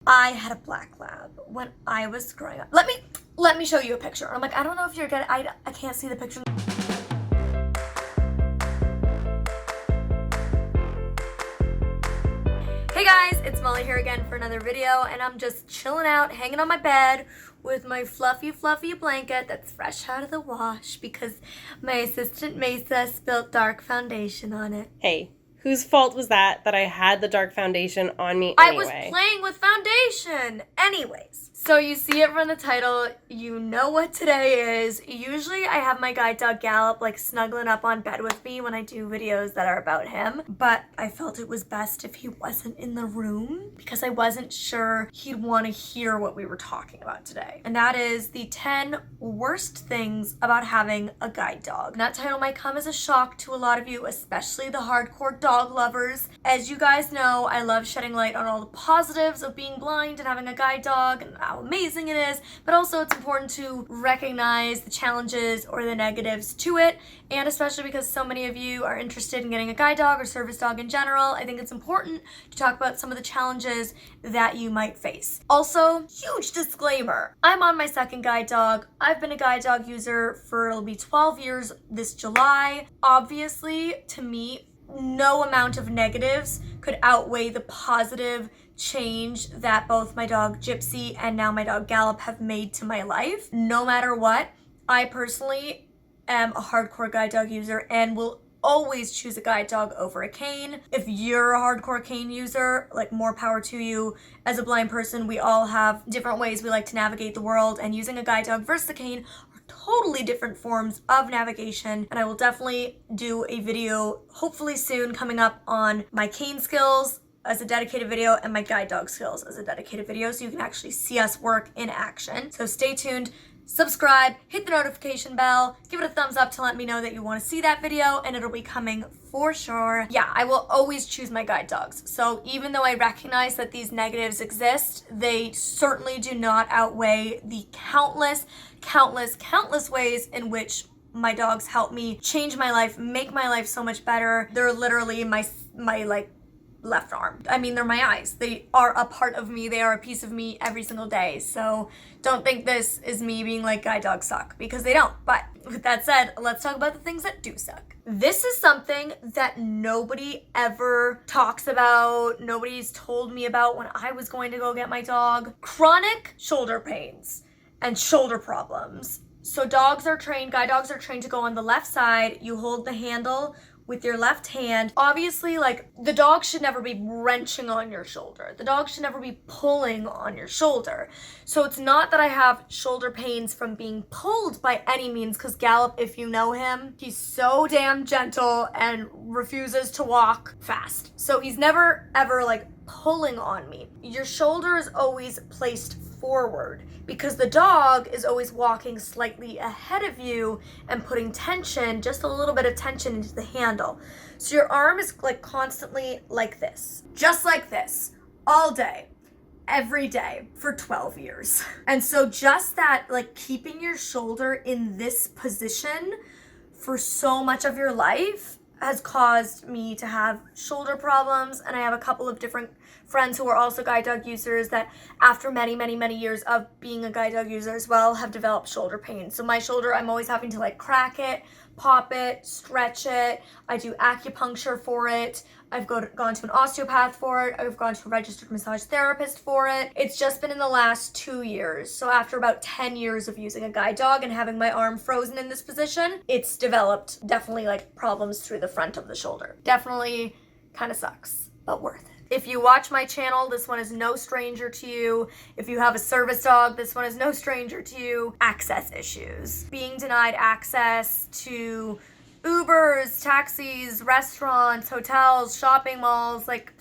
I had a black lab when I was growing up. Let me show you a picture. I'm like, I don't know if you're gonna, I can't see the picture. Hey guys, it's Molly here again for another video, and I'm just chilling out, hanging on my bed with my fluffy blanket that's fresh out of the wash because my assistant Mesa spilled dark foundation on it. Hey, whose fault was that I had the dark foundation on me anyway? I was playing with foundation! Anyways, so you see it from the title, you know what today is. Usually I have my guide dog Gallop like snuggling up on bed with me when I do videos that are about him, but I felt it was best if he wasn't in the room because I wasn't sure he'd want to hear what we were talking about today. And that is the 10 worst things about having a guide dog. And that title might come as a shock to a lot of you, especially the hardcore dog lovers. As you guys know, I love shedding light on all the positives of being blind and having a guide dog and how amazing it is, but also it's important to recognize the challenges or the negatives to it, and especially because so many of you are interested in getting a guide dog or service dog in general, I think it's important to talk about some of the challenges that you might face. Also, huge disclaimer, I'm on my second guide dog. I've been a guide dog user for, it'll be 12 years this July. Obviously, to me, no amount of negatives could outweigh the positive change that both my dog Gypsy and now my dog Gallop have made to my life. No matter what, I personally am a hardcore guide dog user and will always choose a guide dog over a cane. If you're a hardcore cane user, like, more power to you. As a blind person, we all have different ways we like to navigate the world, and using a guide dog versus a cane are totally different forms of navigation. And I will definitely do a video hopefully soon coming up on my cane skills as a dedicated video and my guide dog skills as a dedicated video, so you can actually see us work in action. So stay tuned, subscribe, hit the notification bell, give it a thumbs up to let me know that you want to see that video, and it'll be coming for sure. Yeah, I will always choose my guide dogs. So even though I recognize that these negatives exist, they certainly do not outweigh the countless ways in which my dogs help me change my life, make my life so much better. They're literally my like left arm. I mean, they're my eyes. They are a part of me. They are a piece of me every single day. So don't think this is me being like, guide dogs suck, because they don't. But with that said, let's talk about the things that do suck. This is something that nobody ever talks about. Nobody's told me about when I was going to go get my dog. Chronic shoulder pains and shoulder problems. So dogs are trained, guide dogs are trained to go on the left side. You hold the handle with your left hand. Obviously, like, the dog should never be wrenching on your shoulder. The dog should never be pulling on your shoulder. So it's not that I have shoulder pains from being pulled by any means, because Gallop, if you know him, he's so damn gentle and refuses to walk fast. So he's never ever like pulling on me. Your shoulder is always placed forward because the dog is always walking slightly ahead of you and putting tension, just a little bit of tension, into the handle. So your arm is like constantly like this, just like this, all day, every day for 12 years. And so just that, like, keeping your shoulder in this position for so much of your life has caused me to have shoulder problems. And I have a couple of different friends who are also guide dog users that, after many years of being a guide dog user as well, have developed shoulder pain. So my shoulder, I'm always having to like crack it, pop it, stretch it. I do acupuncture for it. I've gone to an osteopath for it. I've gone to a registered massage therapist for it. It's just been in the last 2 years. So after about 10 years of using a guide dog and having my arm frozen in this position, it's developed definitely like problems through the front of the shoulder. Definitely kind of sucks, but worth it. If you watch my channel, this one is no stranger to you. If you have a service dog, this one is no stranger to you. Access issues. Being denied access to Ubers, taxis, restaurants, hotels, shopping malls, like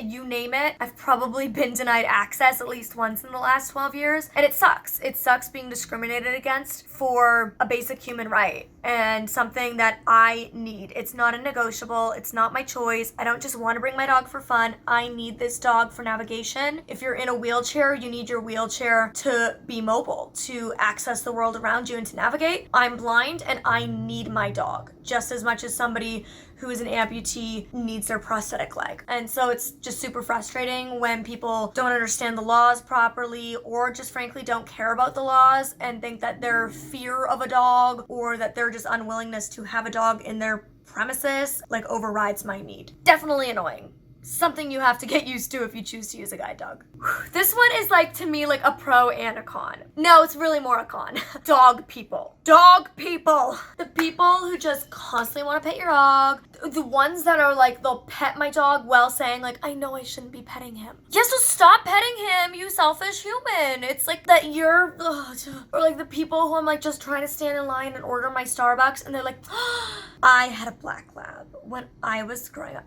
you name it. I've probably been denied access at least once in the last 12 years. And it sucks. It sucks being discriminated against for a basic human right and something that I need. It's not a negotiable. It's not my choice. I don't just want to bring my dog for fun. I need this dog for navigation. If you're in a wheelchair, you need your wheelchair to be mobile, to access the world around you and to navigate. I'm blind and I need my dog. just as much as somebody who is an amputee needs their prosthetic leg. And so it's just super frustrating when people don't understand the laws properly, or just frankly don't care about the laws and think that their fear of a dog or that their just unwillingness to have a dog in their premises like overrides my need. Definitely annoying. Something you have to get used to if you choose to use a guide dog. This one is like, to me, like a pro and a con. No, it's really more a con. Dog people. Dog people. The people who just constantly want to pet your dog. The ones that are like, they'll pet my dog while saying like, I know I shouldn't be petting him. Yes, so stop petting him, you selfish human. It's like that you're, or like the people who I'm like just trying to stand in line and order my Starbucks and they're like, I had a black lab when I was growing up.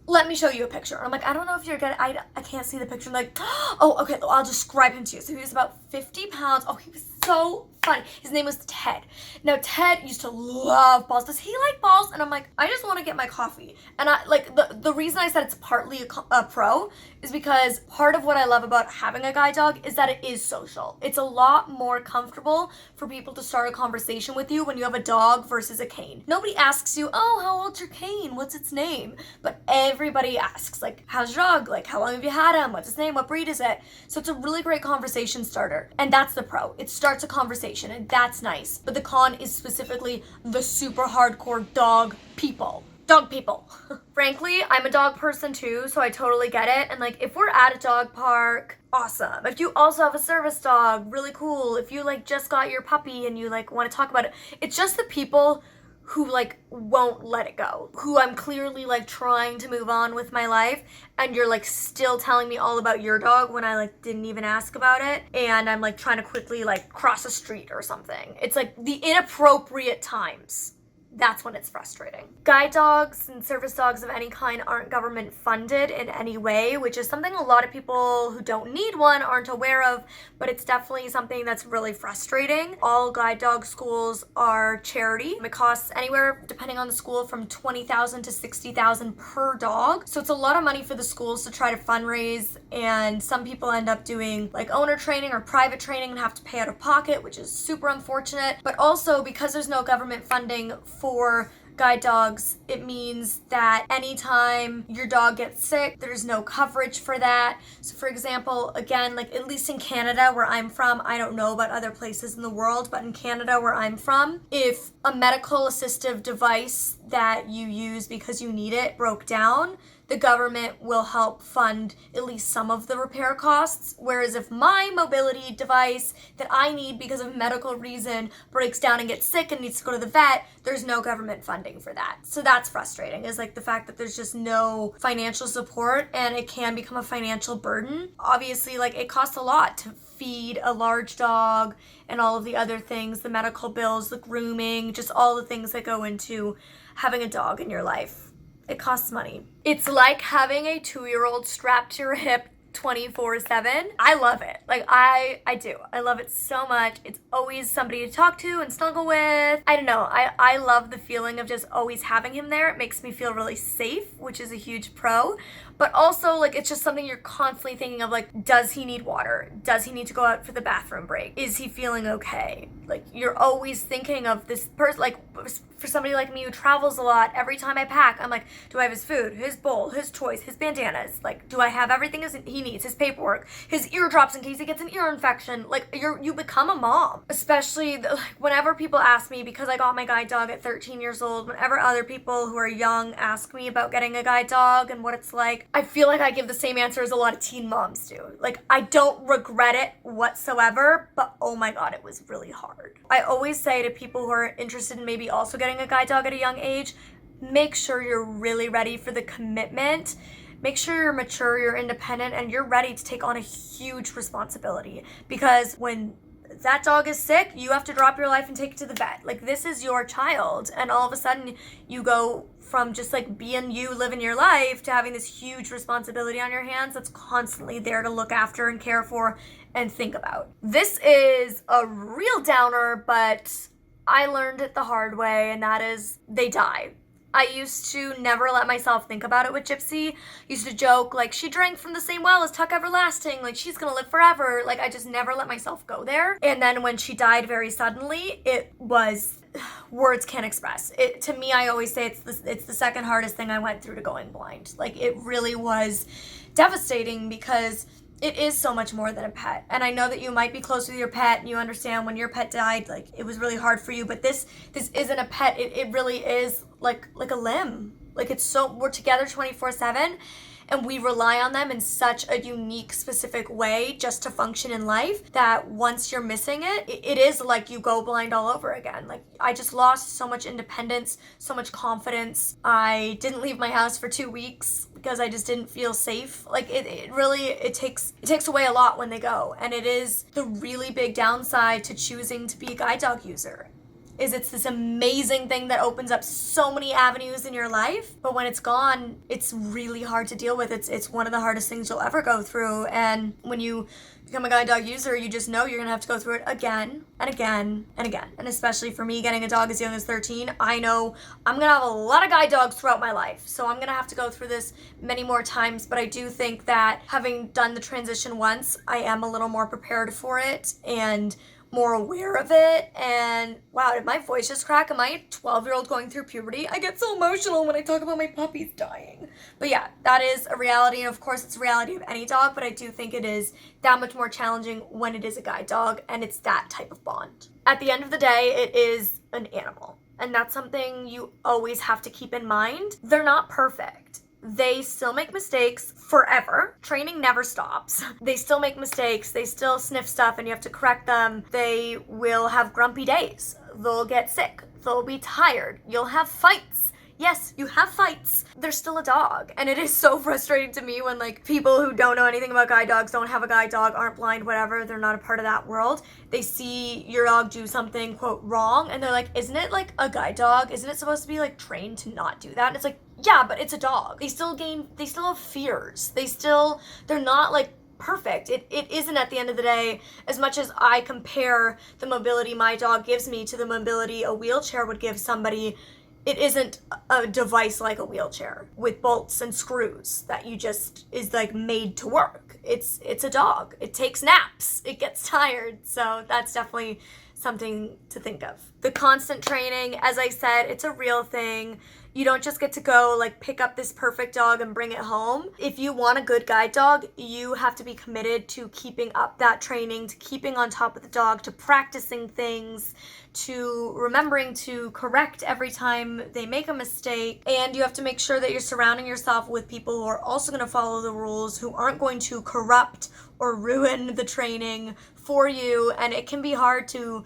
Let me show you a picture. I'm like, I don't know if you're gonna, I can't see the picture. I'm like, oh, okay, I'll describe him to you. So he was about 50 pounds. Oh, he was so funny. His name was Ted. Now, Ted used to love balls. Does he like balls? And I'm like, I just want to get my coffee. And I like, the reason I said it's partly a pro is because part of what I love about having a guide dog is that it is social. It's a lot more comfortable for people to start a conversation with you when you have a dog versus a cane. Nobody asks you, oh, how old's your cane? What's its name? But everybody asks, like, how's your dog? Like, how long have you had him? What's his name? What breed is it? So it's a really great conversation starter. And that's the pro. It starts a conversation, and that's nice. But the con is specifically the super hardcore dog people. Dog people. Frankly, I'm a dog person too, so I totally get it. And like, if we're at a dog park, awesome. If you also have a service dog, really cool. If you like just got your puppy and you like want to talk about it, it's just the people who like won't let it go, who I'm clearly like trying to move on with my life, and you're like still telling me all about your dog when I like didn't even ask about it, and I'm like trying to quickly like cross a street or something. It's like the inappropriate times. That's when it's frustrating. Guide dogs and service dogs of any kind aren't government funded in any way, which is something a lot of people who don't need one aren't aware of, but it's definitely something that's really frustrating. All guide dog schools are charity. It costs anywhere, depending on the school, from $20,000 to $60,000 per dog. So it's a lot of money for the schools to try to fundraise, and some people end up doing like owner training or private training and have to pay out of pocket, which is super unfortunate. But also, because there's no government funding for guide dogs, it means that anytime your dog gets sick, there's no coverage for that. So for example, again, like at least in Canada where I'm from, I don't know about other places in the world, but in Canada where I'm from, if a medical assistive device that you use because you need it broke down, the government will help fund at least some of the repair costs. Whereas if my mobility device that I need because of medical reason breaks down and gets sick and needs to go to the vet, there's no government funding for that. So that's frustrating, is like the fact that there's just no financial support, and it can become a financial burden. Obviously, like it costs a lot to feed a large dog and all of the other things, the medical bills, the grooming, just all the things that go into having a dog in your life. It costs money. It's like having a 2-year-old strapped to your hip 24/7. I love it. Like I do. I love it so much. It's always somebody to talk to and snuggle with. I don't know. I love the feeling of just always having him there. It makes me feel really safe, which is a huge pro. But also, like, it's just something you're constantly thinking of, like, does he need water? Does he need to go out for the bathroom break? Is he feeling okay? Like, you're always thinking of this person, like, for somebody like me who travels a lot, every time I pack, I'm like, do I have his food, his bowl, his toys, his bandanas? Like, do I have everything he needs, his paperwork, his ear drops in case he gets an ear infection? Like, you become a mom. Especially, like, whenever people ask me, because I got my guide dog at 13 years old, whenever other people who are young ask me about getting a guide dog and what it's like, I feel like I give the same answer as a lot of teen moms do. Like, I don't regret it whatsoever, but oh my god, it was really hard. I always say to people who are interested in maybe also getting a guide dog at a young age, make sure you're really ready for the commitment. Make sure you're mature, you're independent, and you're ready to take on a huge responsibility. Because when that dog is sick, you have to drop your life and take it to the vet. Like, this is your child, and all of a sudden you go from just like being you living your life to having this huge responsibility on your hands that's constantly there to look after and care for and think about. This is a real downer, but I learned it the hard way, and that is they die. I used to never let myself think about it with Gypsy. Used to joke, like, she drank from the same well as Tuck Everlasting, like, she's gonna live forever. Like, I just never let myself go there. And then when she died very suddenly, it was, words can't express. It, to me, I always say it's the second hardest thing I went through to going blind. Like, it really was devastating because it is so much more than a pet. And I know that you might be close with your pet and you understand when your pet died, like, it was really hard for you, but this isn't a pet. It really is like a limb. Like, it's so, we're together 24/7 and we rely on them in such a unique, specific way just to function in life that once you're missing it is like you go blind all over again. Like, I just lost so much independence, so much confidence. I didn't leave my house for 2 weeks because I just didn't feel safe. Like, it really takes away a lot when they go. And it is the really big downside to choosing to be a guide dog user. Is it's this amazing thing that opens up so many avenues in your life, but when it's gone, it's really hard to deal with. It's one of the hardest things you'll ever go through. And when you become a guide dog user, you just know you're gonna have to go through it again and again and again. And especially for me, getting a dog as young as 13, I know I'm gonna have a lot of guide dogs throughout my life. So I'm gonna have to go through this many more times, but I do think that having done the transition once, I am a little more prepared for it and more aware of it. And wow, did my voice just crack? Am I a 12-year-old going through puberty? I get so emotional when I talk about my puppies dying. But yeah, that is a reality, and of course it's a reality of any dog, but I do think it is that much more challenging when it is a guide dog and it's that type of bond. At the end of the day, it is an animal, and that's something you always have to keep in mind. They're not perfect. They still make mistakes forever. Training never stops. They still make mistakes. They still sniff stuff and you have to correct them. They will have grumpy days. They'll get sick. They'll be tired. You'll have fights. Yes, you have fights. They're still a dog. And it is so frustrating to me when, like, people who don't know anything about guide dogs, don't have a guide dog, aren't blind, whatever, they're not a part of that world. They see your dog do something, quote, wrong, and they're like, isn't it like a guide dog? Isn't it supposed to be like trained to not do that? And it's like, yeah, but it's a dog. They still have fears. They're not like perfect. It isn't, at the end of the day, as much as I compare the mobility my dog gives me to the mobility a wheelchair would give somebody, it isn't a device like a wheelchair with bolts and screws that you just is like made to work. It's a dog. It takes naps. It gets tired. So that's definitely something to think of. The constant training, as I said, it's a real thing. You don't just get to go like pick up this perfect dog and bring it home. If you want a good guide dog, you have to be committed to keeping up that training, to keeping on top of the dog, to practicing things, to remembering to correct every time they make a mistake. And you have to make sure that you're surrounding yourself with people who are also going to follow the rules, who aren't going to corrupt or ruin the training for you. And it can be hard to,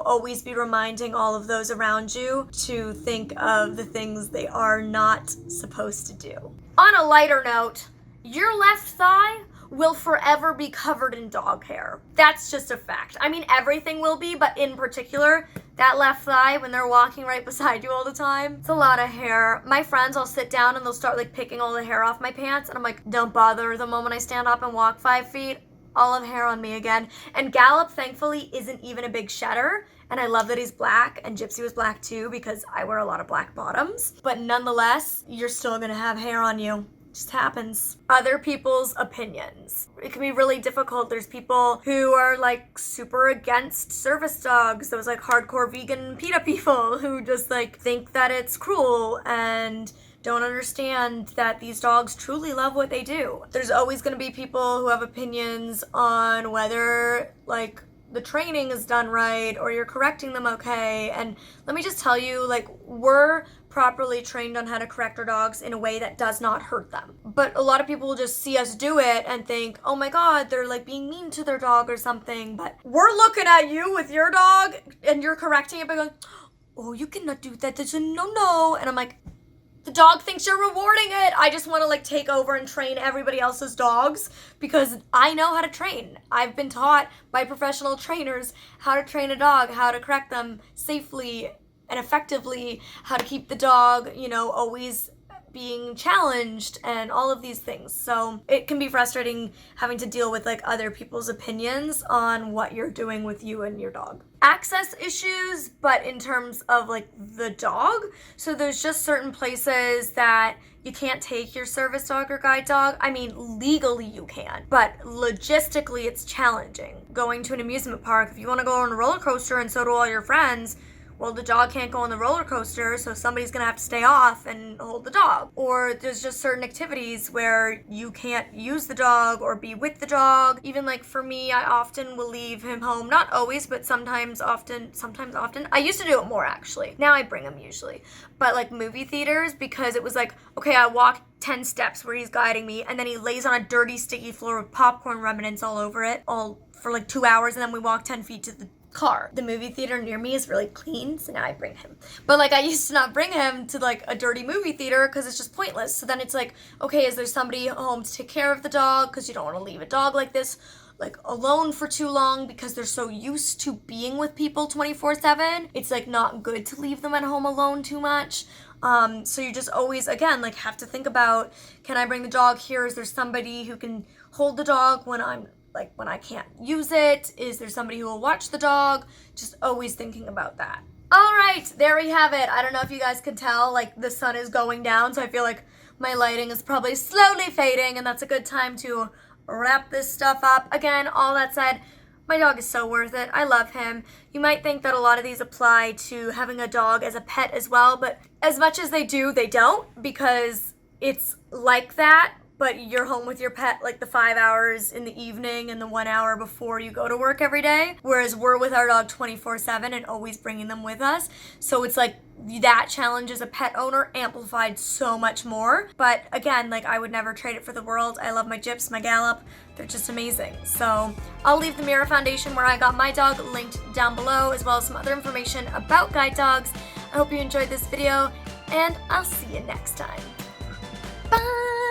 always be reminding all of those around you to think of the things they are not supposed to do. On a lighter note, your left thigh will forever be covered in dog hair. That's just a fact. I mean, everything will be, but in particular, that left thigh, when they're walking right beside you all the time, it's a lot of hair. My friends, I'll sit down and they'll start like picking all the hair off my pants, and I'm like, don't bother. The moment I stand up and walk 5 feet, all of hair on me again. And Gallop, thankfully, isn't even a big shedder. And I love that he's black, and Gypsy was black too because I wear a lot of black bottoms. But nonetheless, you're still gonna have hair on you. It just happens. Other people's opinions. It can be really difficult. There's people who are like super against service dogs. Those like hardcore vegan PETA people who just like think that it's cruel and don't understand that these dogs truly love what they do. There's always going to be people who have opinions on whether like the training is done right or you're correcting them okay. And let me just tell you, like, we're properly trained on how to correct our dogs in a way that does not hurt them. But a lot of people will just see us do it and think, oh my God, they're like being mean to their dog or something. But we're looking at you with your dog and you're correcting it by going, oh, you cannot do that. That's a no. And I'm like, the dog thinks you're rewarding it. I just want to like take over and train everybody else's dogs because I know how to train. I've been taught by professional trainers how to train a dog, how to correct them safely and effectively, how to keep the dog, always being challenged and all of these things. So it can be frustrating having to deal with like other people's opinions on what you're doing with you and your dog. Access issues, but in terms of like the dog. So there's just certain places that you can't take your service dog or guide dog. I mean, legally you can, but logistically it's challenging. Going to an amusement park, if you want to go on a roller coaster and so do all your friends, well, the dog can't go on the roller coaster, so somebody's gonna have to stay off and hold the dog. Or there's just certain activities where you can't use the dog or be with the dog. Even like for me, I often will leave him home, not always, but sometimes often. I used to do it more actually. Now I bring him usually. But like movie theaters, because it was like, okay, I walk 10 steps where he's guiding me, and then he lays on a dirty, sticky floor with popcorn remnants all over it, all for like 2 hours, and then we walk 10 feet to the car. The movie theater near me is really clean, so now I bring him. But like I used to not bring him to like a dirty movie theater because it's just pointless. So then it's like, okay, is there somebody home to take care of the dog? Because you don't want to leave a dog like this like alone for too long because they're so used to being with people 24/7. It's like not good to leave them at home alone too much. So you just always, again, like have to think about, can I bring the dog here? Is there somebody who can hold the dog when I can't use it? Is there somebody who will watch the dog? Just always thinking about that. All right, there we have it. I don't know if you guys could tell, like the sun is going down, so I feel like my lighting is probably slowly fading, and that's a good time to wrap this stuff up. Again, all that said, my dog is so worth it. I love him. You might think that a lot of these apply to having a dog as a pet as well, but as much as they do, they don't, because it's like that, but you're home with your pet like the 5 hours in the evening and the 1 hour before you go to work every day, whereas we're with our dog 24/7 and always bringing them with us. So it's like that challenge as a pet owner amplified so much more. But again, like I would never trade it for the world. I love my Gyps, my Gallop. They're just amazing. So I'll leave the Mira Foundation where I got my dog linked down below, as well as some other information about guide dogs. I hope you enjoyed this video, and I'll see you next time. Bye!